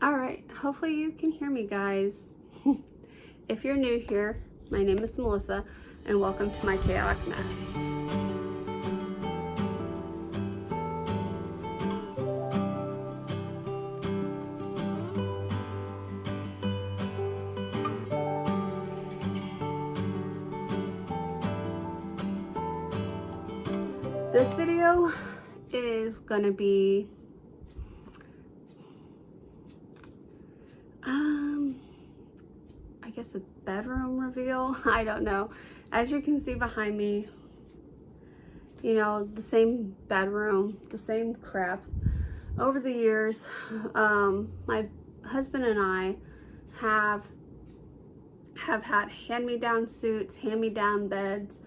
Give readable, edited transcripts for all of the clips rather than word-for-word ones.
All right, hopefully you can hear me, guys. If you're new here, my name is Melissa, and welcome to my chaotic mess. This video is gonna be I guess a bedroom reveal. I don't know. As you can see behind me, you know, the same bedroom, the same crap. Over the years, my husband and I have had hand-me-down suits, hand-me-down beds,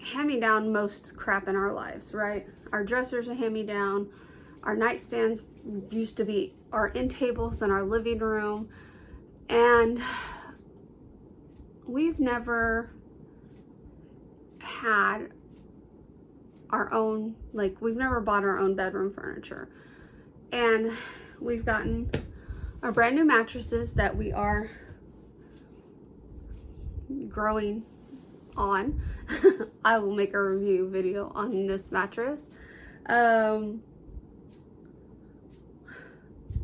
hand-me-down most crap in our lives, right? Our dressers are hand-me-down. Our nightstands used to be our end tables in our living room. And we've never had our own, like, we've never bought our own bedroom furniture. And we've gotten our brand new mattresses that we are growing on. I will make a review video on this mattress.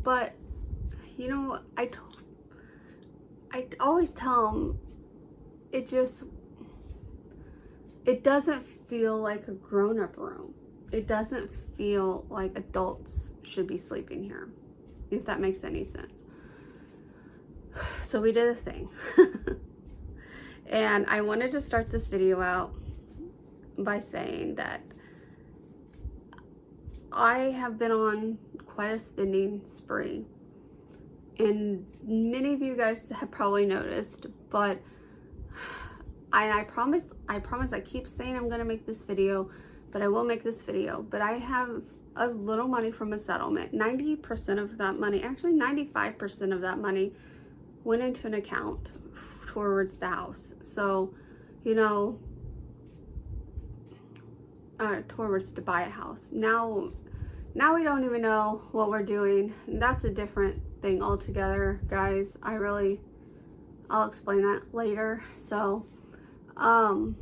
But you know, I always tell them it doesn't feel like a grown-up room. It doesn't feel like adults should be sleeping here, if that makes any sense. So we did a thing. And I wanted to start this video out by saying that I have been on quite a spending spree. And many of you guys have probably noticed, but I promise I keep saying I'm gonna make this video, but I will make this video. But I have a little money from a settlement. 90% of that money, actually 95% of that money, went into an account towards the house. So, you know, towards to buy a house. Now we don't even know what we're doing. That's a different thing altogether, guys. I'll explain that later. So I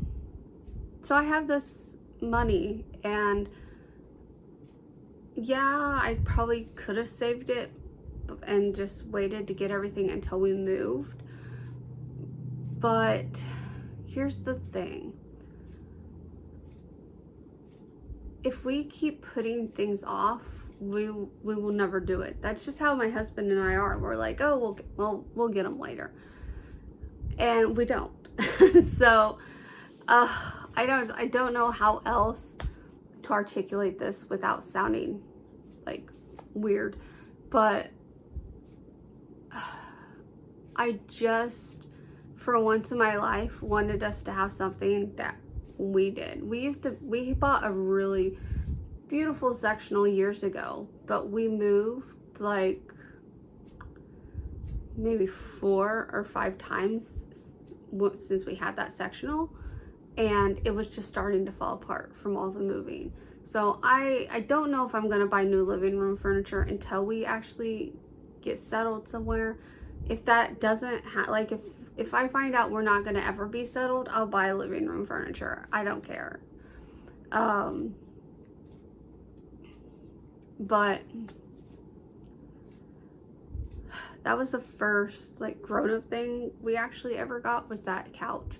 have this money, and yeah, I probably could have saved it and just waited to get everything until we moved. But here's the thing. If we keep putting things off, we will never do it. That's just how my husband and I are. We're like, oh, we'll get them later, and we don't. So I don't know how else to articulate this without sounding like weird, but I just, for once in my life, wanted us to have something that we did. We bought a really beautiful sectional years ago, but we moved like maybe 4 or 5 times since we had that sectional, and it was just starting to fall apart from all the moving. So I don't know if I'm gonna buy new living room furniture until we actually get settled somewhere. If that doesn't like if I find out we're not gonna ever be settled, I'll buy living room furniture. I don't care. But that was the first like grown-up thing we actually ever got, was that couch.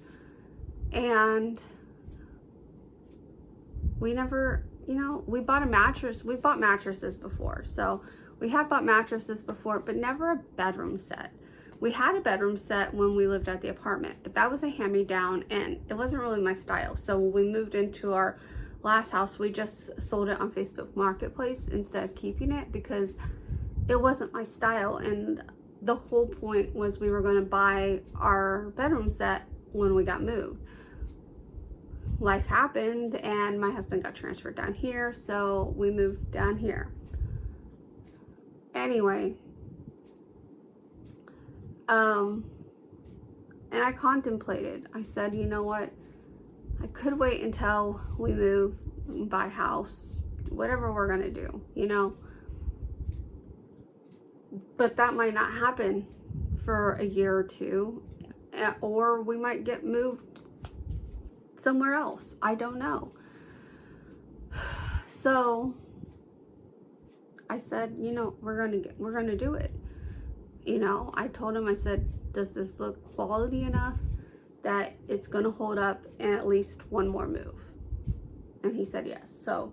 And we never, you know, we bought a mattress. We've bought mattresses before. So we have bought mattresses before, but never a bedroom set. We had a bedroom set when we lived at the apartment, but that was a hand-me-down, and it wasn't really my style. So when we moved into our last house, we just sold it on Facebook Marketplace instead of keeping it, because it wasn't my style. And the whole point was we were going to buy our bedroom set when we got moved. Life happened, and my husband got transferred down here, so we moved down here. Anyway, and I contemplated. I said, you know what? I could wait until we move, buy a house, whatever we're gonna do, you know. But that might not happen for a year or two, or we might get moved somewhere else. I don't know. So I said, you know, we're gonna do it. You know, I told him, I said, does this look quality enough that it's gonna hold up in at least one more move? And he said yes. So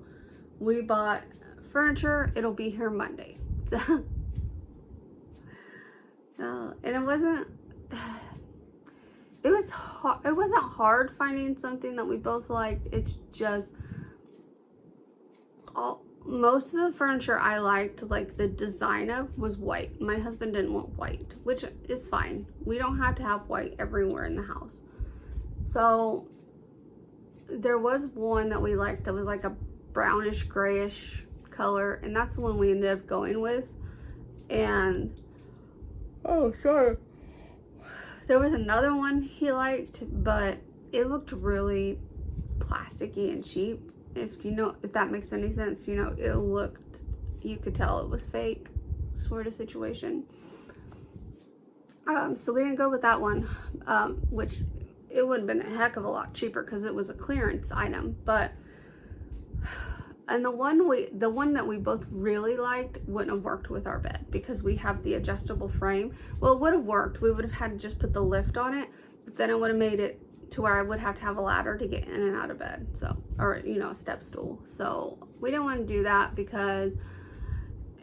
we bought furniture. It'll be here Monday. So, and it wasn't hard finding something that we both liked. It's just most of the furniture I liked, like the design of, was white. My husband didn't want white, which is fine. We don't have to have white everywhere in the house. So there was one that we liked that was like a brownish grayish color, and that's the one we ended up going with. And oh, sorry, there was another one he liked, but it looked really plasticky and cheap. If that makes any sense. You know, you could tell it was fake sort of situation. So we didn't go with that one, which it would have been a heck of a lot cheaper because it was a clearance item. But and the one that we both really liked wouldn't have worked with our bed because we have the adjustable frame. Well, it would have worked. We would have had to just put the lift on it, but then it would have made it to where I would have to have a ladder to get in and out of bed. So, or, you know, a step stool. So we didn't want to do that because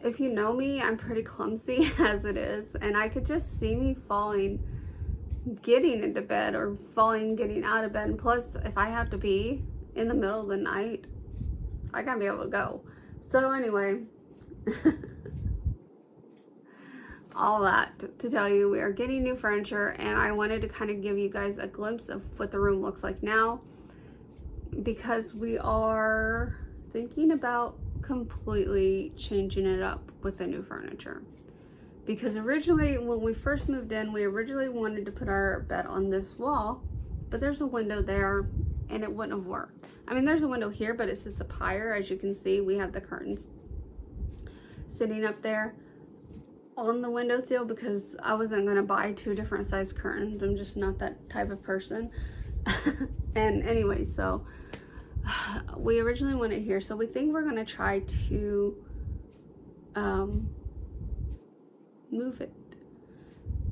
if you know me, I'm pretty clumsy as it is. And I could just see me falling, getting into bed, or falling, getting out of bed. And plus, if I have to pee in the middle of the night, I gotta be able to go. So anyway, all that to tell you, we are getting new furniture, and I wanted to kind of give you guys a glimpse of what the room looks like now, because we are thinking about completely changing it up with the new furniture. Because originally, when we first moved in, we originally wanted to put our bed on this wall, but there's a window there and it wouldn't have worked. I mean, there's a window here, but it sits up higher. As you can see, we have the curtains sitting up there on the windowsill because I wasn't going to buy two different size curtains. I'm just not that type of person. And anyway, so we originally wanted here, so we think we're going to try to move it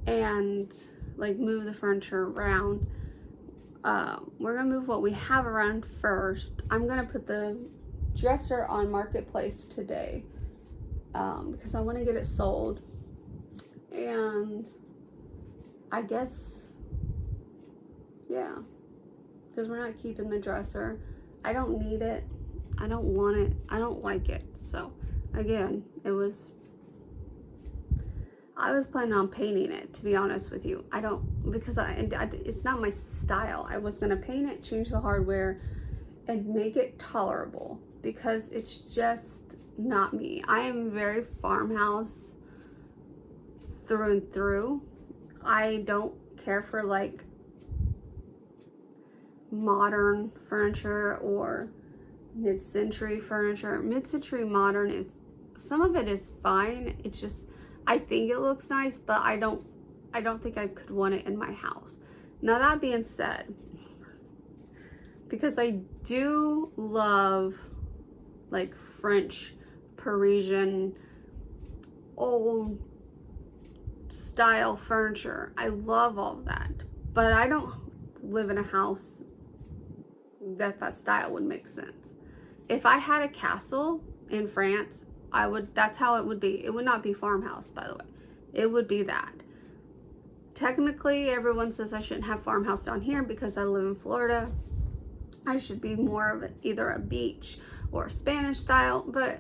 and like move the furniture around. We're gonna move what we have around first. I'm gonna put the dresser on Marketplace today because I want to get it sold, and I guess, yeah, because we're not keeping the dresser. I don't need it, I don't want it, I don't like it. So again, I was planning on painting it, to be honest with you. Because it's not my style. I was gonna paint it, change the hardware, and make it tolerable because it's just not me. I am very farmhouse through and through. I don't care for like modern furniture or mid-century furniture. Mid-century modern is, some of it is fine. It's just, I think it looks nice, but I don't think I could want it in my house. Now that being said, because I do love like French, Parisian, old style furniture, I love all of that, but I don't live in a house that style would make sense. If I had a castle in France, that's how it would be. It would not be farmhouse, by the way. It would be that. Technically, everyone says I shouldn't have farmhouse down here because I live in Florida. I should be more of either a beach or a Spanish style, but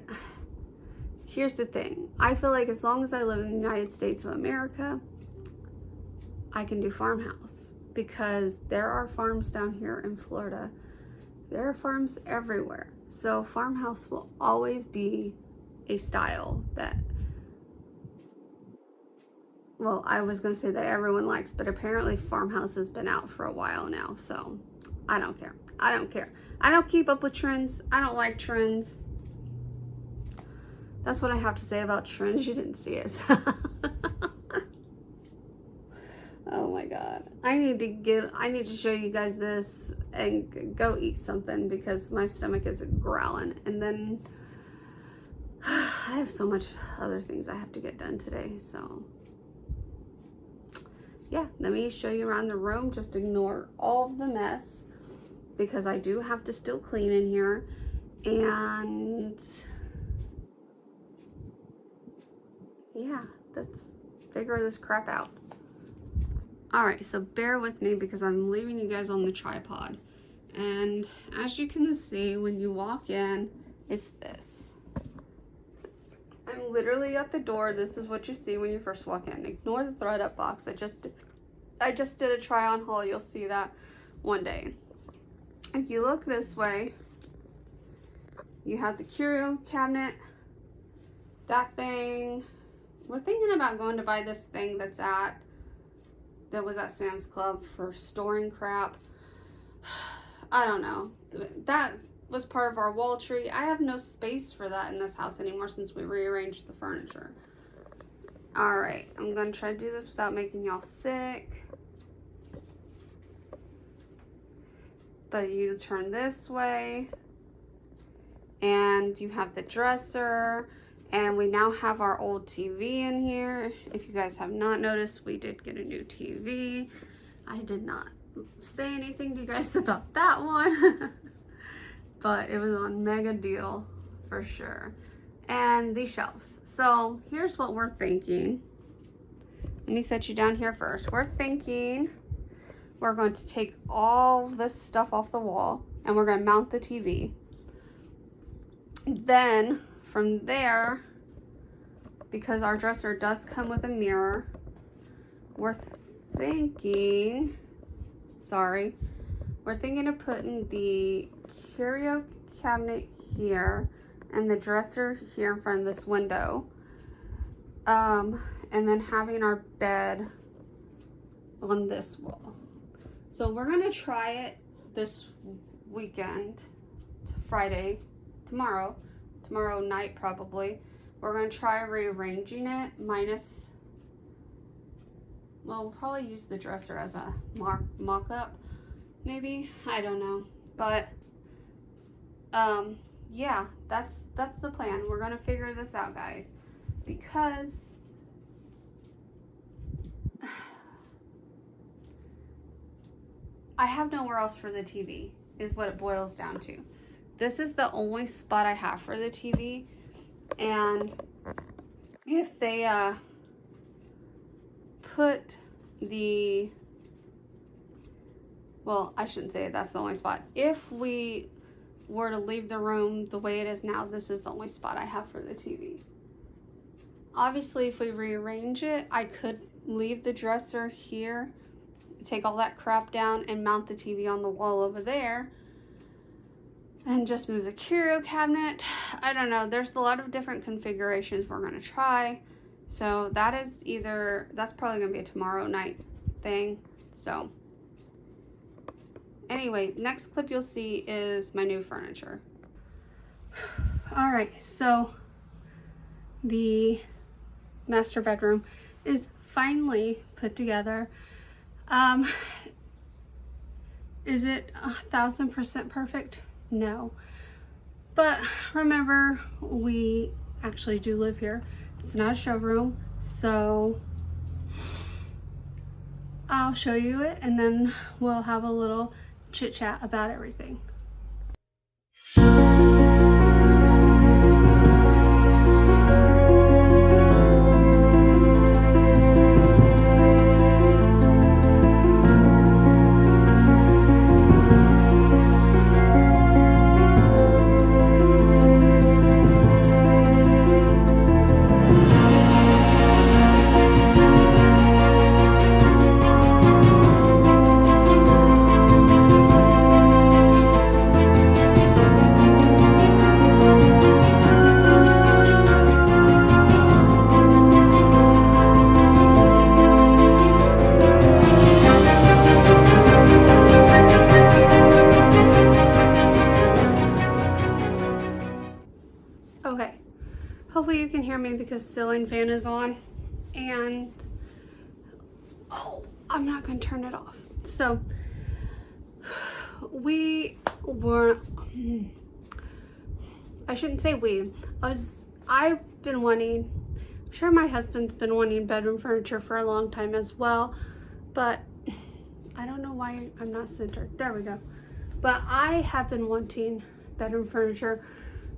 here's the thing. I feel like as long as I live in the United States of America, I can do farmhouse because there are farms down here in Florida. There are farms everywhere. So farmhouse will always be a style that, well, I was gonna say that everyone likes, but apparently farmhouse has been out for a while now, so I don't care. I don't keep up with trends. I don't like trends. That's what I have to say about trends. You didn't see it. So. Oh my god. I need to show you guys this and go eat something because my stomach is growling. And then I have so much other things I have to get done today. So yeah, let me show you around the room. Just ignore all of the mess because I do have to still clean in here. And yeah, let's figure this crap out. Alright, so bear with me because I'm leaving you guys on the tripod. And as you can see, when you walk in, it's this. I'm literally at the door. This is what you see when you first walk in. Ignore the thread up box. I just did a try on haul. You'll see that one day. If you look this way, you have the curio cabinet. That thing. We're thinking about going to buy this thing that was at Sam's Club for storing crap. I don't know. That was part of our wall tree. I have no space for that in this house anymore since we rearranged the furniture. Alright, I'm going to try to do this without making y'all sick. But you turn this way. And you have the dresser. And we now have our old TV in here. If you guys have not noticed, we did get a new TV. I did not say anything to you guys about that one. But it was on mega deal for sure. And these shelves. So here's what we're thinking. Let me set you down here first. We're thinking we're going to take all this stuff off the wall and we're going to mount the TV. Then from there, because our dresser does come with a mirror, we're thinking of putting the curio cabinet here and the dresser here in front of this window. And then having our bed on this wall. So we're gonna try it this weekend, Friday, tomorrow night probably. We're gonna try rearranging it minus, well, we'll probably use the dresser as a mock-up, maybe, I don't know, but yeah, that's the plan. We're gonna figure this out, guys, because I have nowhere else for the TV, is what it boils down to. This is the only spot I have for the TV, and if they put the, well, I shouldn't say that's the only spot. If we were to leave the room the way it is now, this is the only spot I have for the TV. Obviously, if we rearrange it, I could leave the dresser here, take all that crap down, and mount the TV on the wall over there, and just move the curio cabinet. I don't know. There's a lot of different configurations we're going to try. So that's probably going to be a tomorrow night thing. So anyway, next clip you'll see is my new furniture. All right, so the master bedroom is finally put together. Is it 1000% perfect? No, but remember, we actually do live here. It's not a showroom, so I'll show you it and then we'll have a little chit chat about everything. ceiling fan is on, and oh, I'm not going to turn it off. So we were, I shouldn't say I've been wanting, I'm sure my husband's been wanting bedroom furniture for a long time as well, but I don't know why I'm not centered. There we go. But I have been wanting bedroom furniture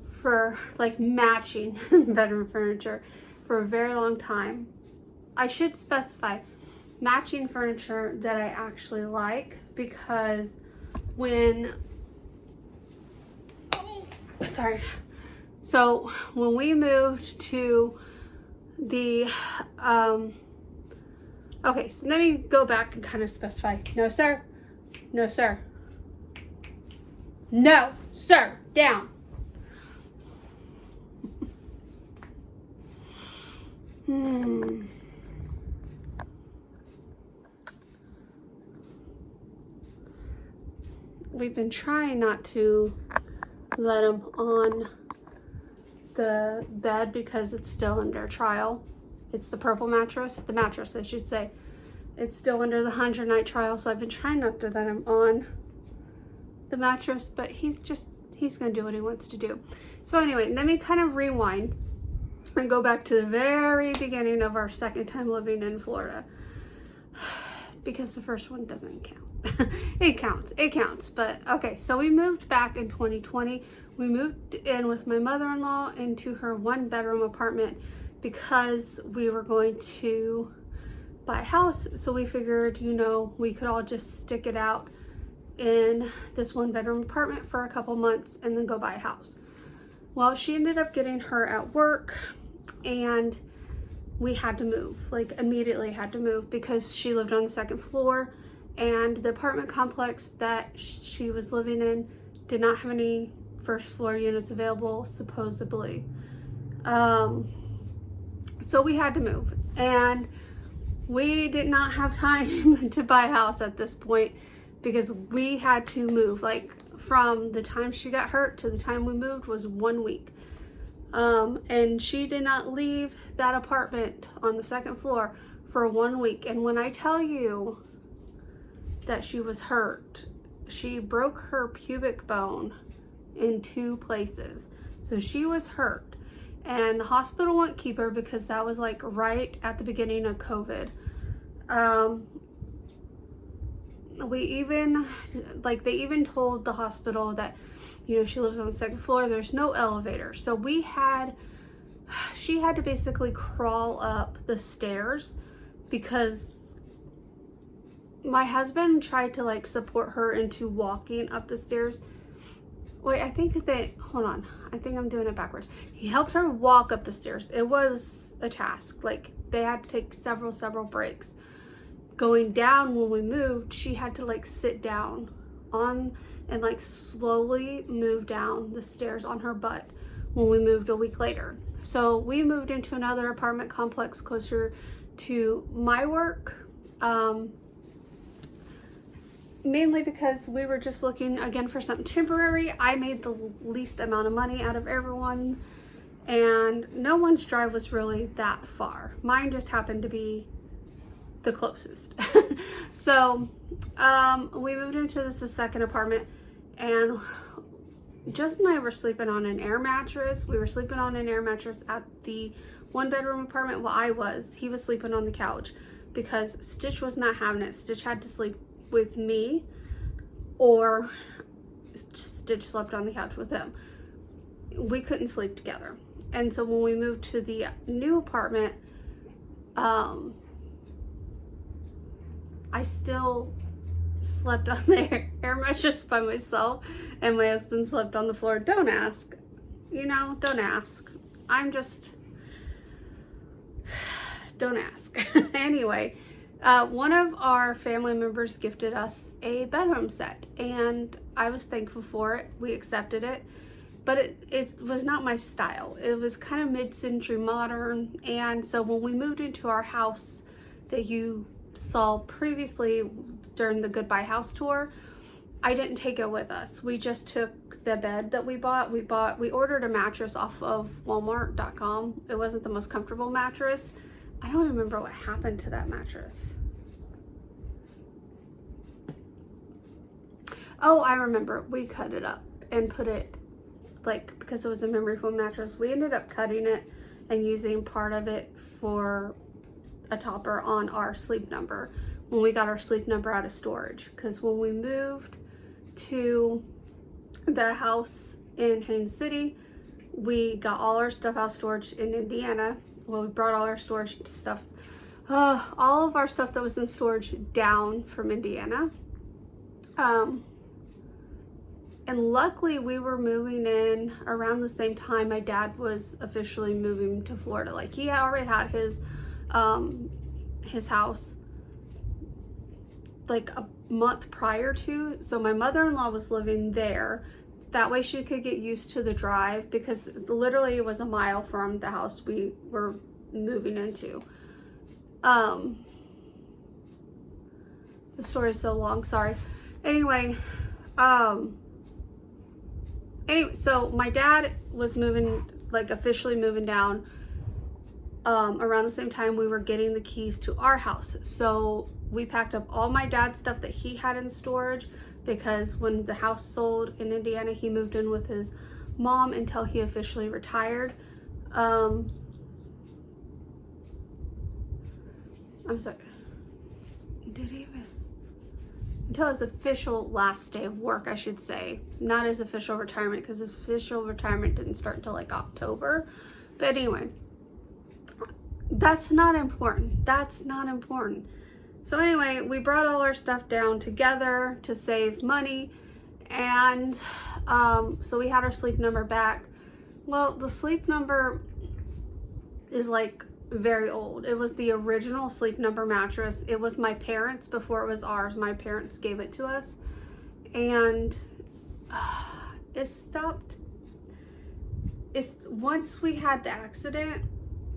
for, like, matching bedroom furniture for a very long time. I should specify matching furniture that I actually like, because so when we moved to the, okay, so let me go back and kind of specify. No, sir. No, sir. No, sir. Down. We've been trying not to let him on the bed because it's still under trial. It's the purple mattress, the mattress I should say. It's still under the 100-night trial, so I've been trying not to let him on the mattress, but he's gonna do what he wants to do. So anyway, let me kind of rewind and go back to the very beginning of our second time living in Florida, because the first one doesn't count. It counts, but okay, so we moved back in 2020. We moved in with my mother-in-law into her 1-bedroom apartment because we were going to buy a house. So we figured, you know, we could all just stick it out in this 1-bedroom apartment for a couple months and then go buy a house. Well, she ended up getting hurt at work, and we had to move, like immediately had to move, because she lived on the 2nd floor, and the apartment complex that she was living in did not have any 1st floor units available, supposedly. So we had to move, and we did not have time to buy a house at this point, because we had to move. Like, from the time she got hurt to the time we moved was 1 week. And she did not leave that apartment on the 2nd floor for 1 week. And when I tell you that she was hurt, she broke her pubic bone in 2 places. So she was hurt, and the hospital wouldn't keep her because that was like right at the beginning of COVID. They even told the hospital that, you know, she lives on the 2nd floor, there's no elevator. So she had to basically crawl up the stairs, because my husband tried to like support her into walking up the stairs. Wait, I think I'm doing it backwards. He helped her walk up the stairs. It was a task. Like, they had to take several breaks. Going down, when we moved, she had to like sit down on and like slowly move down the stairs on her butt when we moved a week later. So we moved into another apartment complex closer to my work, mainly because we were just looking again for something temporary. I made the least amount of money out of everyone, and no one's drive was really that far. Mine just happened to be the closest. So we moved into the 2nd apartment, and Just and I were sleeping on an air mattress. We were sleeping on an air mattress at the 1-bedroom apartment. Well, he was sleeping on the couch because Stitch was not having it. Stitch had to sleep with me, or Stitch slept on the couch with him. We couldn't sleep together. And so when we moved to the new apartment, I still slept on the air mattress by myself, and my husband slept on the floor. Don't ask. Don't ask. Don't ask. Anyway, one of our family members gifted us a bedroom set, and I was thankful for it. We accepted it, but it was not my style. It was kind of mid-century modern, and so when we moved into our house that you saw previously during the Goodbye House tour, I didn't take it with us. We just took the bed that we bought. We ordered a mattress off of Walmart.com. It wasn't the most comfortable mattress. I don't remember what happened to that mattress. Oh, I remember. We cut it up and put it, like, because it was a memory foam mattress, we ended up cutting it and using part of it for a topper on our Sleep Number when we got our Sleep Number out of storage. Because when we moved to the house in Haines City, we got all our stuff out of storage in Indiana. Well, we brought all our storage stuff, all of our stuff that was in storage down from Indiana. And luckily we were moving in around the same time my dad was officially moving to Florida. Like, he already had his house like a month prior to, so my mother-in-law was living there. That way she could get used to the drive, because literally it was a mile from the house we were moving into. The story is so long, sorry. Anyway, so my dad was moving, like officially moving down around the same time we were getting the keys to our house. So we packed up all my dad's stuff that he had in storage, because when the house sold in Indiana, he moved in with his mom until he officially retired. I'm sorry. Did he even? Until his official last day of work, I should say. Not his official retirement, because his official retirement didn't start until like October. But anyway, that's not important. That's not important. So anyway, we brought all our stuff down together to save money. And so we had our Sleep Number back. Well, the Sleep Number is like very old. It was the original Sleep Number mattress. It was my parents' before it was ours. My parents gave it to us, and it stopped. Once we had the accident,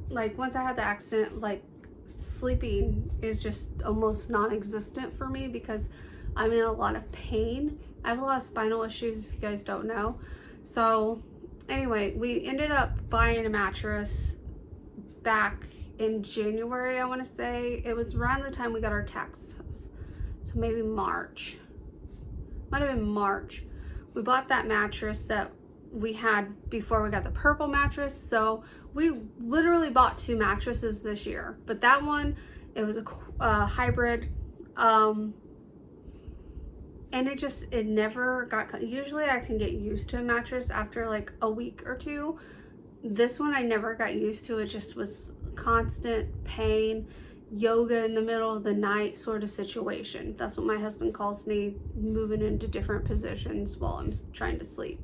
once I had the accident, like, sleeping is just almost non-existent for me, because I'm in a lot of pain. I have a lot of spinal issues, if you guys don't know. So anyway, we ended up buying a mattress back in January, I want to say. It was around the time we got our taxes, so maybe March. Might have been March. We bought that mattress that we had before we got the purple mattress. So we literally bought 2 mattresses this year, but that one, it was a hybrid, and it never got, usually I can get used to a mattress after like a week or 2. This one I never got used to. It just was constant pain, yoga in the middle of the night sort of situation. That's what my husband calls me, moving into different positions while I'm trying to sleep.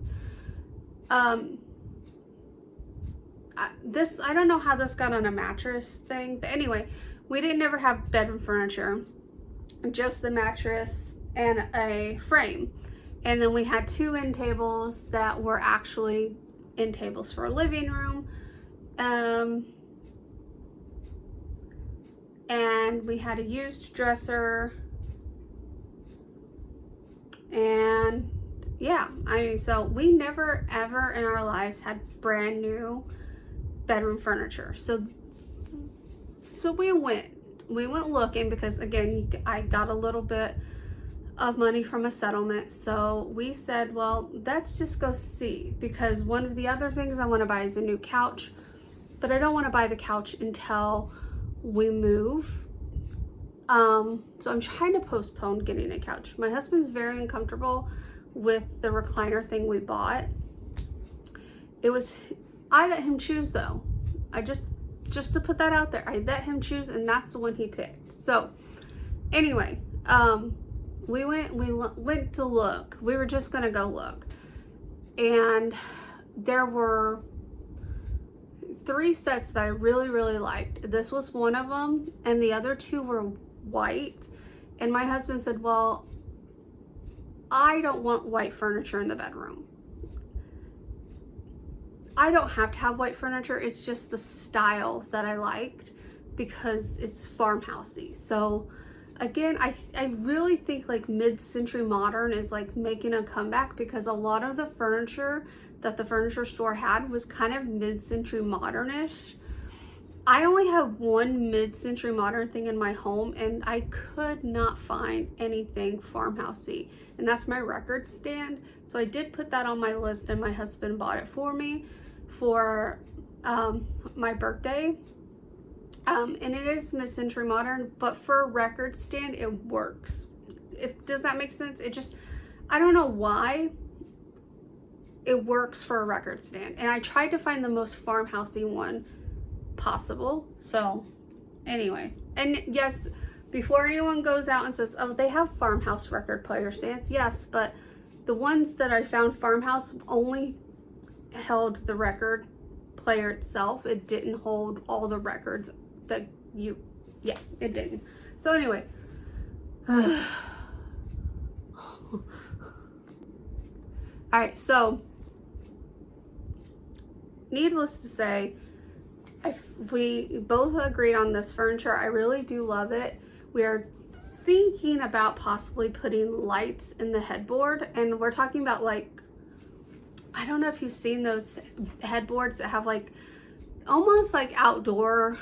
I don't know how this got on a mattress thing, but anyway, we didn't ever have bedroom furniture, just the mattress and a frame. And then we had 2 end tables that were actually end tables for a living room. And we had a used dresser, and yeah, I mean, so we never ever in our lives had brand new bedroom furniture. So we went looking, because again, I got a little bit of money from a settlement. So we said, well, let's just go see, because one of the other things I want to buy is a new couch, but I don't want to buy the couch until we move. So I'm trying to postpone getting a couch. My husband's very uncomfortable with the recliner thing we bought. I let him choose though. I just to put that out there, I let him choose, and that's the one he picked. So anyway, we went to look. We were just gonna go look, and there were 3 sets that I really, really liked. This was one of them, and the other 2 were white. And my husband said, well, I don't want white furniture in the bedroom. I don't have to have white furniture. It's just the style that I liked, because it's farmhousey. So Again, I really think like mid-century modern is like making a comeback, because a lot of the furniture that the furniture store had was kind of mid-century modernish. I only have one mid-century modern thing in my home, and I could not find anything farmhousey, and that's my record stand. So I did put that on my list, and my husband bought it for me for my birthday. And it is mid-century modern, but for a record stand, it works. Does that make sense? It just, I don't know why it works for a record stand. And I tried to find the most farmhousey one possible. So anyway, and yes, before anyone goes out and says, oh, they have farmhouse record player stands, yes, but the ones that I found farmhouse only held the record player itself. It didn't hold all the records that yeah, it didn't. So anyway, all right, so needless to say, we both agreed on this furniture. I really do love it. We are thinking about possibly putting lights in the headboard, and we're talking about like, I don't know if you've seen those headboards that have like almost like outdoor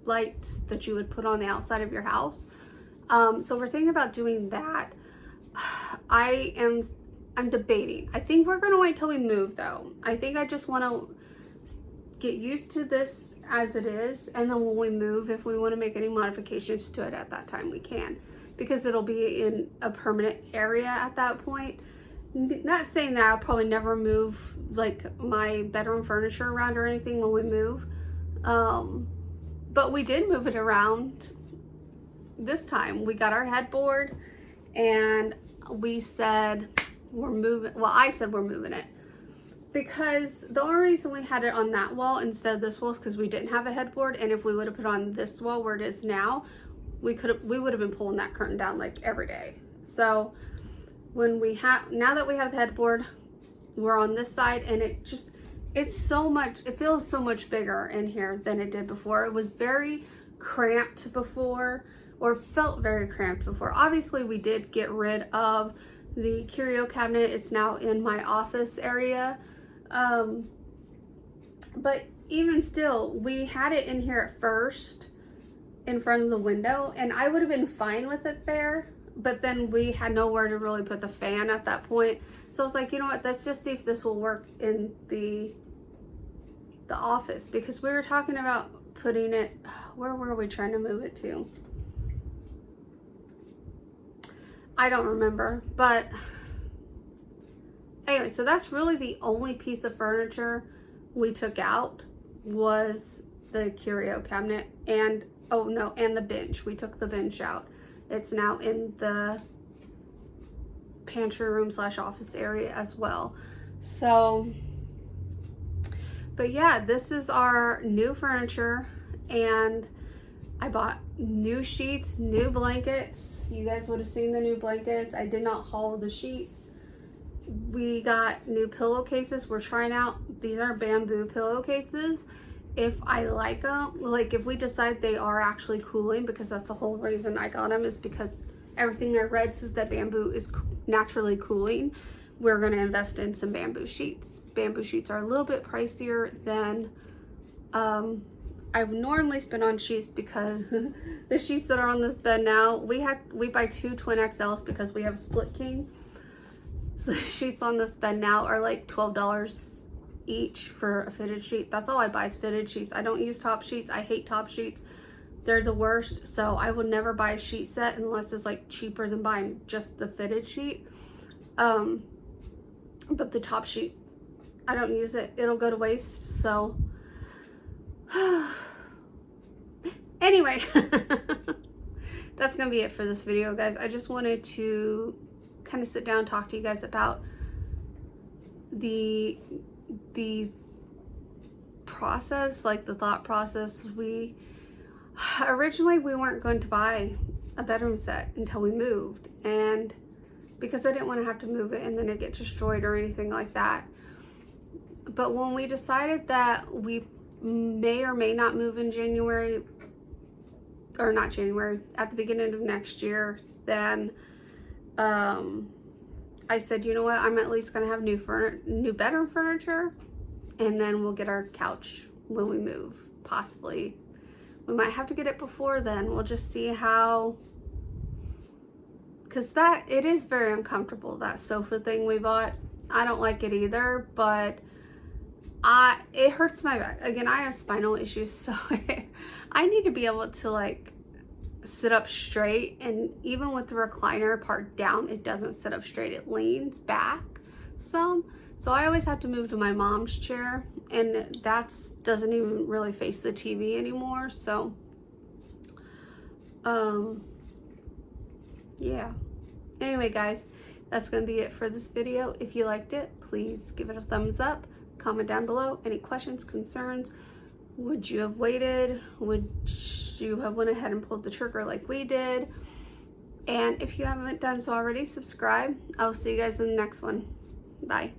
lights that you would put on the outside of your house. So we're thinking about doing that. I'm debating. I think we're gonna wait till we move though. I think I just want to get used to this as it is, and then when we move, if we want to make any modifications to it at that time, we can, because it'll be in a permanent area at that point. Not saying that I'll probably never move like my bedroom furniture around or anything when we move, but we did move it around this time. We got our headboard and we said we're moving, well, I said we're moving it, because the only reason we had it on that wall instead of this wall is because we didn't have a headboard, and if we would have put on this wall where it is now, we would have been pulling that curtain down like every day. So when now that we have the headboard, we're on this side, and it feels so much bigger in here than it did before. It was very cramped before, or felt very cramped before. Obviously we did get rid of the curio cabinet. It's now in my office area. But even still, we had it in here at first in front of the window, and I would have been fine with it there, but then we had nowhere to really put the fan at that point. So I was like, you know what, let's just see if this will work in the office, because we were talking about putting it, where were we trying to move it to? I don't remember, but anyway, so that's really the only piece of furniture we took out, was the curio cabinet, and and the bench. We took the bench out. It's now in the pantry room / office area as well. So, but yeah, this is our new furniture, and I bought new sheets, new blankets. You guys would have seen the new blankets. I did not haul the sheets. We got new pillowcases. We're trying out, these are bamboo pillowcases. If I like them, like if we decide they are actually cooling, because that's the whole reason I got them, is because everything I read says that bamboo is naturally cooling. We're going to invest in some bamboo sheets. Bamboo sheets are a little bit pricier than I would normally spend on sheets, because the sheets that are on this bed now, we buy 2 twin XLs because we have a split king. So the sheets on this bed now are like $12 each for a fitted sheet. That's all I buy is fitted sheets. I don't use top sheets. I hate top sheets. They're the worst. So I would never buy a sheet set unless it's like cheaper than buying just the fitted sheet. But the top sheet, I don't use it. It'll go to waste. So anyway, that's gonna be it for this video, guys. I just wanted to kind of sit down and talk to you guys about the process, like the thought process. Originally we weren't going to buy a bedroom set until we moved, and because I didn't want to have to move it and then it get destroyed or anything like that. But when we decided that we may or may not move in January, or not January, at the beginning of next year, then I said, you know what, I'm at least gonna have new bedroom furniture, and then we'll get our couch when we move. Possibly we might have to get it before then. We'll just see how, because it is very uncomfortable, that sofa thing we bought. I don't like it either, but it hurts my back. Again, I have spinal issues, so I need to be able to like sit up straight, and even with the recliner part down, it doesn't sit up straight. It leans back some, so I always have to move to my mom's chair, and doesn't even really face the TV anymore. So yeah, anyway guys, that's gonna be it for this video. If you liked it, please give it a thumbs up, comment down below any questions, concerns. Would you have waited? Would you have went ahead and pulled the trigger like we did? And if you haven't done so already, subscribe. I'll see you guys in the next one. Bye.